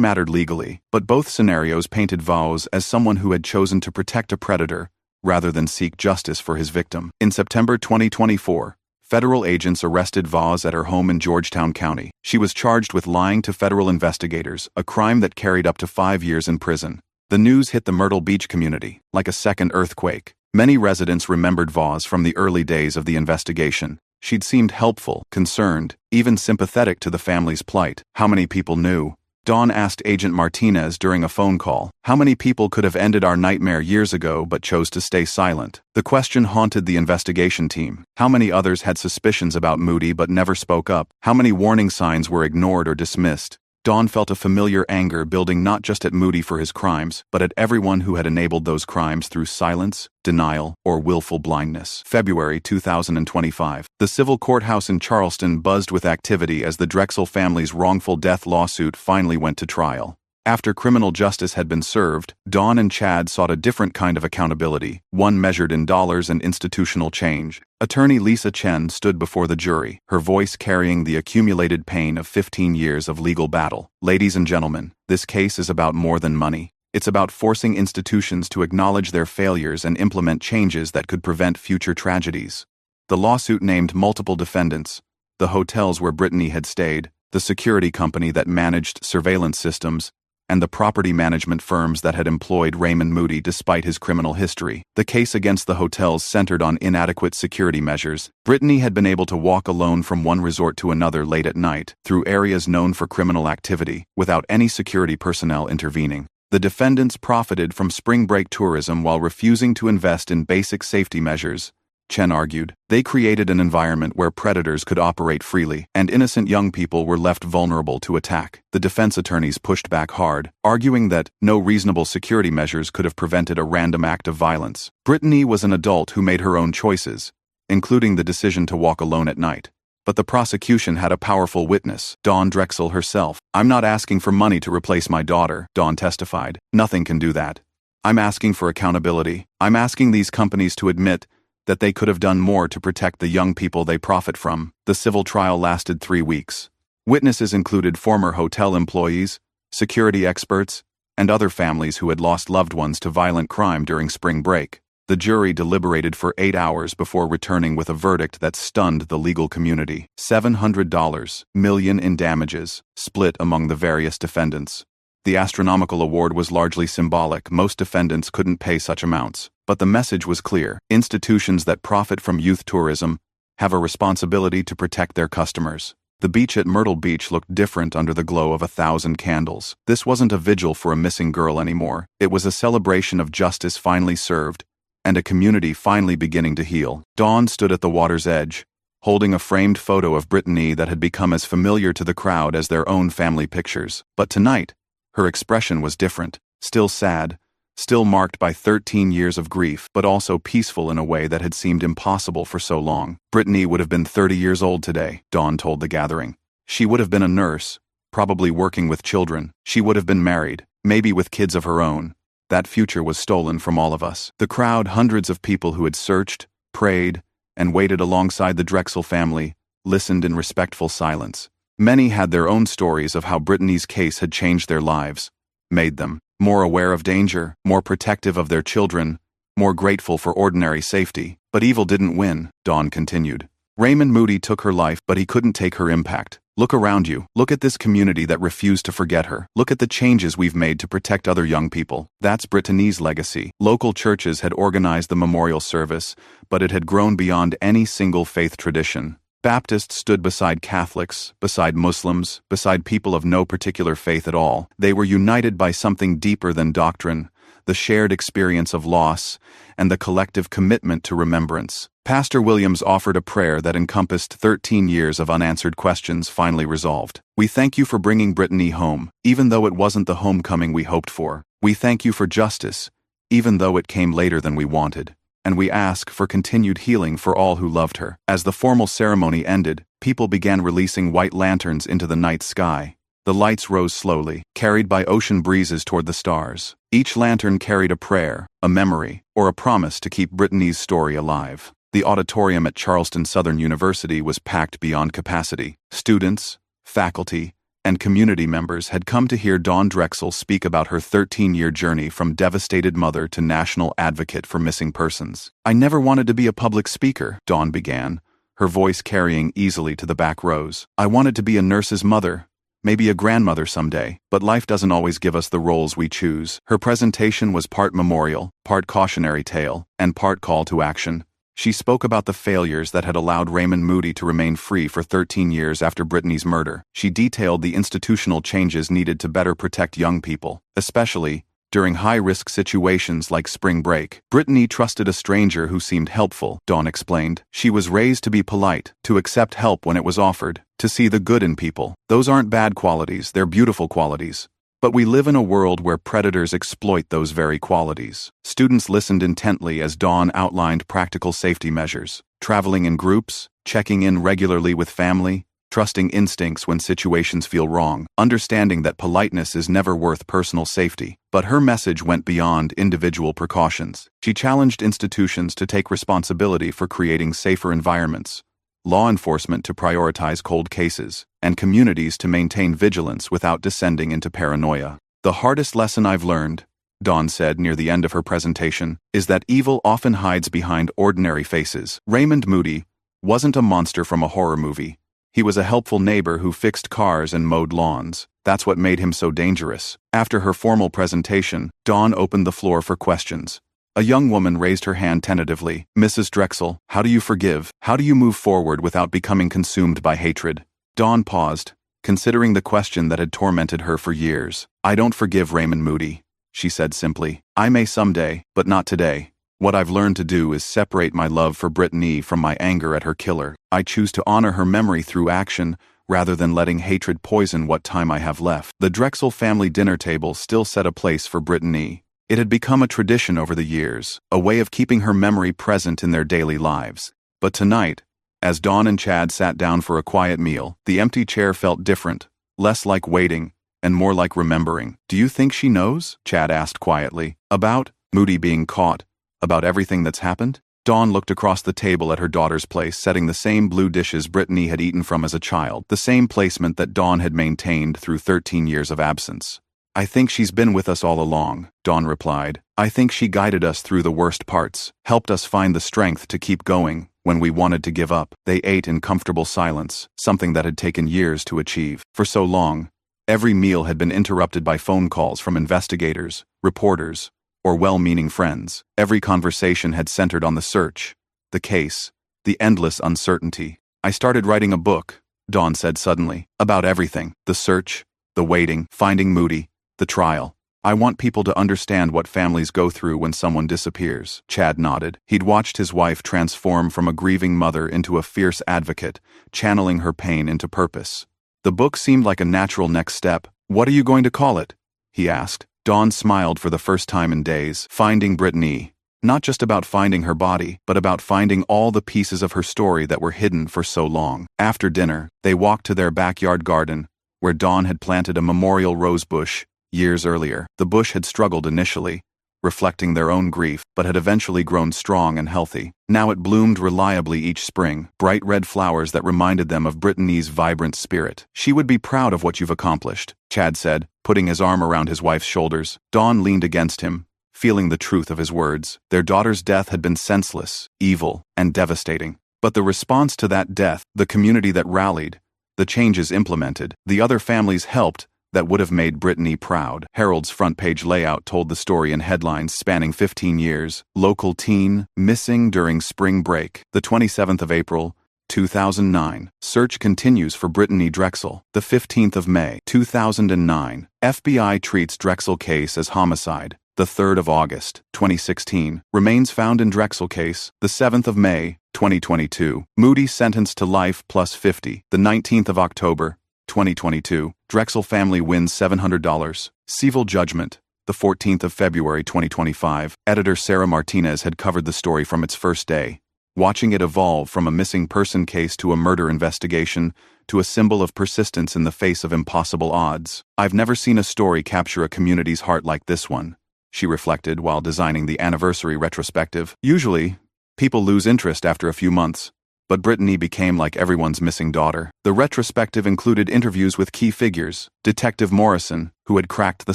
mattered legally, but both scenarios painted Vaz as someone who had chosen to protect a predator rather than seek justice for his victim. In September 2024, federal agents arrested Vaz at her home in Georgetown County. She was charged with lying to federal investigators, a crime that carried up to 5 years in prison. The news hit the Myrtle Beach community like a second earthquake. Many residents remembered Vaz from the early days of the investigation. She'd seemed helpful, concerned, even sympathetic to the family's plight. How many people knew? Dawn asked Agent Martinez during a phone call. How many people could have ended our nightmare years ago but chose to stay silent? The question haunted the investigation team. How many others had suspicions about Moody but never spoke up? How many warning signs were ignored or dismissed? Dawn felt a familiar anger building not just at Moody for his crimes, but at everyone who had enabled those crimes through silence, denial, or willful blindness. February 2025. The civil courthouse in Charleston buzzed with activity as the Drexel family's wrongful death lawsuit finally went to trial. After criminal justice had been served, Dawn and Chad sought a different kind of accountability, one measured in dollars and institutional change. Attorney Lisa Chen stood before the jury, her voice carrying the accumulated pain of 15 years of legal battle. "Ladies and gentlemen, this case is about more than money. It's about forcing institutions to acknowledge their failures and implement changes that could prevent future tragedies." The lawsuit named multiple defendants: the hotels where Brittanee had stayed, the security company that managed surveillance systems, and the property management firms that had employed Raymond Moody despite his criminal history. The case against the hotels centered on inadequate security measures. Brittanee had been able to walk alone from one resort to another late at night, through areas known for criminal activity, without any security personnel intervening. The defendants profited from spring break tourism while refusing to invest in basic safety measures, Chen argued. They created an environment where predators could operate freely, and innocent young people were left vulnerable to attack. The defense attorneys pushed back hard, arguing that no reasonable security measures could have prevented a random act of violence. Brittanee was an adult who made her own choices, including the decision to walk alone at night. But the prosecution had a powerful witness, Dawn Drexel herself. "I'm not asking for money to replace my daughter," Dawn testified. "Nothing can do that. I'm asking for accountability. I'm asking these companies to admit that they could have done more to protect the young people they profit from." The civil trial lasted 3 weeks. Witnesses included former hotel employees, security experts, and other families who had lost loved ones to violent crime during spring break. The jury deliberated for 8 hours before returning with a verdict that stunned the legal community. $700 million in damages, split among the various defendants. The astronomical award was largely symbolic. Most defendants couldn't pay such amounts. But the message was clear. Institutions that profit from youth tourism have a responsibility to protect their customers. The beach at Myrtle Beach looked different under the glow of 1,000 candles. This wasn't a vigil for a missing girl anymore. It was a celebration of justice finally served, and a community finally beginning to heal. Dawn stood at the water's edge, holding a framed photo of Brittanee that had become as familiar to the crowd as their own family pictures. But tonight, her expression was different, still sad, still marked by 13 years of grief, but also peaceful in a way that had seemed impossible for so long. Brittanee would have been 30 years old today, Dawn told the gathering. She would have been a nurse, probably working with children. She would have been married, maybe with kids of her own. That future was stolen from all of us. The crowd, hundreds of people who had searched, prayed, and waited alongside the Drexel family, listened in respectful silence. Many had their own stories of how Brittanee's case had changed their lives, made them more aware of danger, more protective of their children, more grateful for ordinary safety. But evil didn't win, Dawn continued. Raymond Moody took her life, but he couldn't take her impact. Look around you. Look at this community that refused to forget her. Look at the changes we've made to protect other young people. That's Brittanee's legacy. Local churches had organized the memorial service, but it had grown beyond any single faith tradition. Baptists stood beside Catholics, beside Muslims, beside people of no particular faith at all. They were united by something deeper than doctrine, the shared experience of loss, and the collective commitment to remembrance. Pastor Williams offered a prayer that encompassed 13 years of unanswered questions finally resolved. We thank you for bringing Brittanee home, even though it wasn't the homecoming we hoped for. We thank you for justice, even though it came later than we wanted. And we ask for continued healing for all who loved her. As the formal ceremony ended, people began releasing white lanterns into the night sky. The lights rose slowly, carried by ocean breezes toward the stars. Each lantern carried a prayer, a memory, or a promise to keep Brittanee's story alive. The auditorium at Charleston Southern University was packed beyond capacity. Students, faculty, and community members had come to hear Dawn Drexel speak about her 13-year journey from devastated mother to national advocate for missing persons. I never wanted to be a public speaker, Dawn began, her voice carrying easily to the back rows. I wanted to be a nurse's mother, maybe a grandmother someday, but life doesn't always give us the roles we choose. Her presentation was part memorial, part cautionary tale, and part call to action. She spoke about the failures that had allowed Raymond Moody to remain free for 13 years after Brittanee's murder. She detailed the institutional changes needed to better protect young people, especially during high-risk situations like spring break. Brittanee trusted a stranger who seemed helpful, Dawn explained. She was raised to be polite, to accept help when it was offered, to see the good in people. Those aren't bad qualities, they're beautiful qualities. But we live in a world where predators exploit those very qualities. Students listened intently as Dawn outlined practical safety measures, traveling in groups, checking in regularly with family, trusting instincts when situations feel wrong, understanding that politeness is never worth personal safety. But her message went beyond individual precautions. She challenged institutions to take responsibility for creating safer environments, law enforcement to prioritize cold cases, and communities to maintain vigilance without descending into paranoia. The hardest lesson I've learned, Dawn said near the end of her presentation, is that evil often hides behind ordinary faces. Raymond Moody wasn't a monster from a horror movie. He was a helpful neighbor who fixed cars and mowed lawns. That's what made him so dangerous. After her formal presentation, Dawn opened the floor for questions. A young woman raised her hand tentatively. Mrs. Drexel, how do you forgive? How do you move forward without becoming consumed by hatred? Dawn paused, considering the question that had tormented her for years. I don't forgive Raymond Moody, she said simply. I may someday, but not today. What I've learned to do is separate my love for Brittanee from my anger at her killer. I choose to honor her memory through action, rather than letting hatred poison what time I have left. The Drexel family dinner table still set a place for Brittanee. It had become a tradition over the years, a way of keeping her memory present in their daily lives. But tonight, as Dawn and Chad sat down for a quiet meal, the empty chair felt different, less like waiting, and more like remembering. Do you think she knows? Chad asked quietly. About Moody being caught? About everything that's happened? Dawn looked across the table at her daughter's place, setting the same blue dishes Brittanee had eaten from as a child, the same placement that Dawn had maintained through 13 years of absence. I think she's been with us all along, Dawn replied. I think she guided us through the worst parts, helped us find the strength to keep going when we wanted to give up. They ate in comfortable silence, something that had taken years to achieve. For so long, every meal had been interrupted by phone calls from investigators, reporters, or well-meaning friends. Every conversation had centered on the search, the case, the endless uncertainty. I started writing a book, Dawn said suddenly, about everything. The search, the waiting, finding Moody, the trial. I want people to understand what families go through when someone disappears. Chad nodded. He'd watched his wife transform from a grieving mother into a fierce advocate, channeling her pain into purpose. The book seemed like a natural next step. What are you going to call it? He asked. Dawn smiled for the first time in days. Finding Brittanee. Not just about finding her body, but about finding all the pieces of her story that were hidden for so long. After dinner, they walked to their backyard garden, where Dawn had planted a memorial rose bush years earlier. The bush had struggled initially, reflecting their own grief, but had eventually grown strong and healthy. Now it bloomed reliably each spring, bright red flowers that reminded them of Brittanee's vibrant spirit. She would be proud of what you've accomplished, Chad said, putting his arm around his wife's shoulders. Dawn leaned against him, feeling the truth of his words. Their daughter's death had been senseless, evil, and devastating. But the response to that death, the community that rallied, the changes implemented, the other families helped, that would have made Brittanee proud. Herald's front-page layout told the story in headlines spanning 15 years. Local teen, missing during spring break. The 27th of April, 2009. Search continues for Brittanee Drexel. The 15th of May, 2009. FBI treats Drexel case as homicide. The 3rd of August, 2016. Remains found in Drexel case. The 7th of May, 2022. Moody sentenced to life plus 50. The 19th of October, 2022. Drexel family wins $700. Civil judgment. The 14th of February 2025. Editor Sarah Martinez had covered the story from its first day, watching it evolve from a missing person case to a murder investigation to a symbol of persistence in the face of impossible odds. I've never seen a story capture a community's heart like this one, she reflected while designing the anniversary retrospective. Usually, people lose interest after a few months, but Brittanee became like everyone's missing daughter. The retrospective included interviews with key figures: Detective Morrison, who had cracked the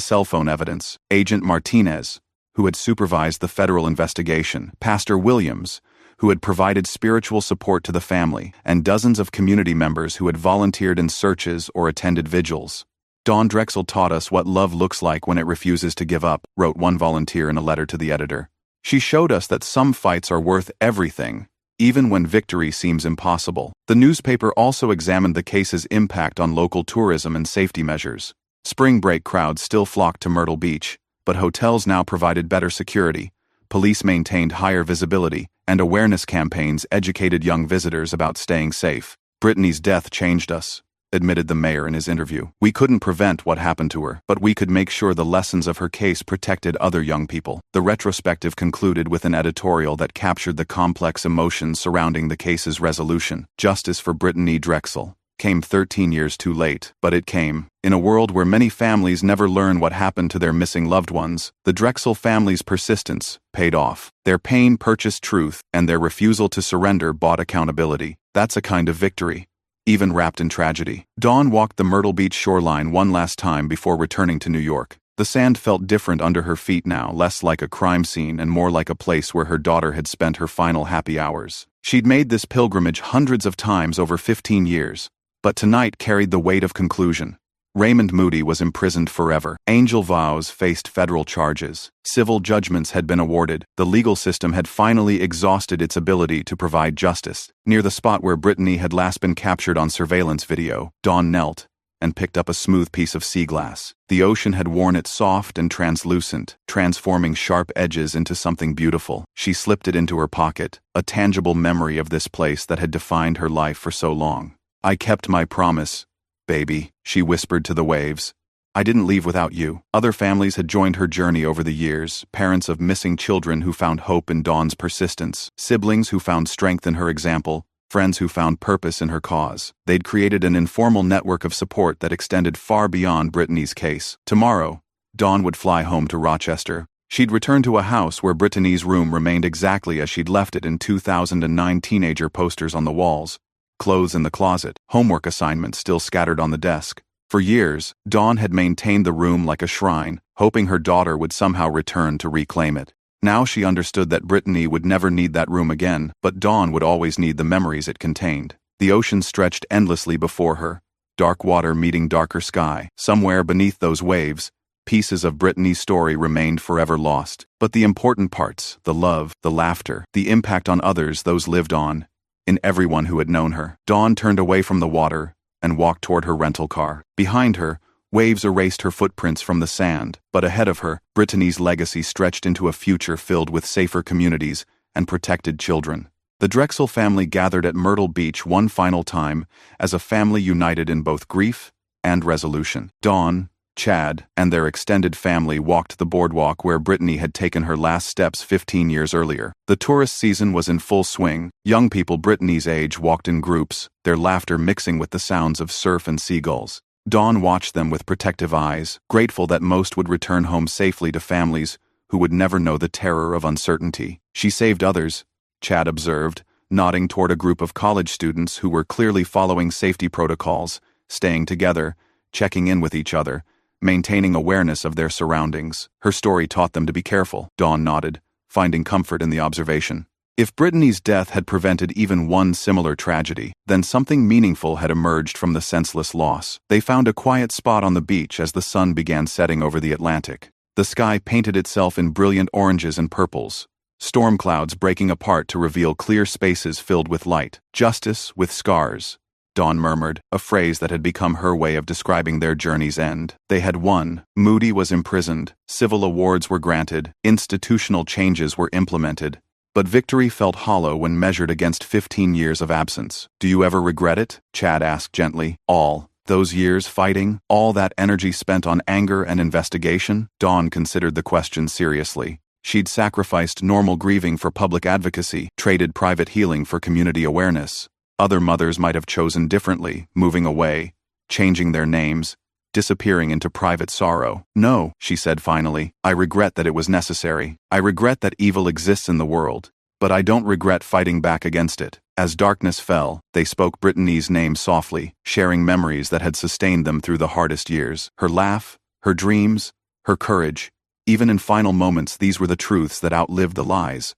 cell phone evidence; Agent Martinez, who had supervised the federal investigation; Pastor Williams, who had provided spiritual support to the family; and dozens of community members who had volunteered in searches or attended vigils. Dawn Drexel taught us what love looks like when it refuses to give up, wrote one volunteer in a letter to the editor. She showed us that some fights are worth everything, even when victory seems impossible. The newspaper also examined the case's impact on local tourism and safety measures. Spring break crowds still flocked to Myrtle Beach, but hotels now provided better security. Police maintained higher visibility, and awareness campaigns educated young visitors about staying safe. Brittanee's death changed us, admitted the mayor in his interview. We couldn't prevent what happened to her, but we could make sure the lessons of her case protected other young people. The retrospective concluded with an editorial that captured the complex emotions surrounding the case's resolution. Justice for Brittanee Drexel came 13 years too late, but it came. In a world where many families never learn what happened to their missing loved ones, the Drexel family's persistence paid off. Their pain purchased truth, and their refusal to surrender bought accountability. That's a kind of victory, even wrapped in tragedy. Dawn walked the Myrtle Beach shoreline one last time before returning to New York. The sand felt different under her feet now, less like a crime scene and more like a place where her daughter had spent her final happy hours. She'd made this pilgrimage hundreds of times over 15 years, but tonight carried the weight of conclusion. Raymond Moody was imprisoned forever. Angel Vows faced federal charges. Civil judgments had been awarded. The legal system had finally exhausted its ability to provide justice. Near the spot where Brittanee had last been captured on surveillance video, Dawn knelt and picked up a smooth piece of sea glass. The ocean had worn it soft and translucent, transforming sharp edges into something beautiful. She slipped it into her pocket, a tangible memory of this place that had defined her life for so long. I kept my promise, baby, she whispered to the waves. I didn't leave without you. Other families had joined her journey over the years, parents of missing children who found hope in Dawn's persistence, siblings who found strength in her example, friends who found purpose in her cause. They'd created an informal network of support that extended far beyond Brittanee's case. Tomorrow, Dawn would fly home to Rochester. She'd return to a house where Brittanee's room remained exactly as she'd left it in 2009. Teenager posters on the walls, clothes in the closet, homework assignments still scattered on the desk. For years, Dawn had maintained the room like a shrine, hoping her daughter would somehow return to reclaim it. Now she understood that Brittanee would never need that room again, but Dawn would always need the memories it contained. The ocean stretched endlessly before her, dark water meeting darker sky. Somewhere beneath those waves, pieces of Brittanee's story remained forever lost. But the important parts, the love, the laughter, the impact on others, those lived on in everyone who had known her. Dawn turned away from the water and walked toward her rental car. Behind her, waves erased her footprints from the sand, but ahead of her, Brittanee's legacy stretched into a future filled with safer communities and protected children. The Drexel family gathered at Myrtle Beach one final time as a family united in both grief and resolution. Dawn, Chad, and their extended family walked the boardwalk where Brittanee had taken her last steps 15 years earlier. The tourist season was in full swing. Young people Brittanee's age walked in groups, their laughter mixing with the sounds of surf and seagulls. Dawn watched them with protective eyes, grateful that most would return home safely to families who would never know the terror of uncertainty. She saved others, Chad observed, nodding toward a group of college students who were clearly following safety protocols, staying together, checking in with each other, maintaining awareness of their surroundings. Her story taught them to be careful, Dawn nodded, finding comfort in the observation. If Brittanee's death had prevented even one similar tragedy, then something meaningful had emerged from the senseless loss. They found a quiet spot on the beach as the sun began setting over the Atlantic. The sky painted itself in brilliant oranges and purples, storm clouds breaking apart to reveal clear spaces filled with light. "Justice with scars," Dawn murmured, a phrase that had become her way of describing their journey's end. They had won. Moody was imprisoned, civil awards were granted, institutional changes were implemented. But victory felt hollow when measured against 15 years of absence. "Do you ever regret it?" Chad asked gently. "All those years fighting? All that energy spent on anger and investigation?" Dawn considered the question seriously. She'd sacrificed normal grieving for public advocacy, traded private healing for community awareness. Other mothers might have chosen differently, moving away, changing their names, disappearing into private sorrow. "No," she said finally, "I regret that it was necessary. I regret that evil exists in the world, but I don't regret fighting back against it." As darkness fell, they spoke Brittanee's name softly, sharing memories that had sustained them through the hardest years. Her laugh, her dreams, her courage. Even in final moments, these were the truths that outlived the lies.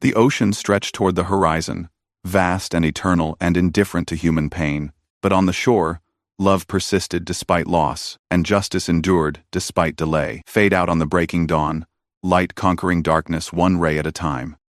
The ocean stretched toward the horizon, vast and eternal and indifferent to human pain. But on the shore, love persisted despite loss, and justice endured despite delay. Fade out on the breaking dawn, light conquering darkness one ray at a time.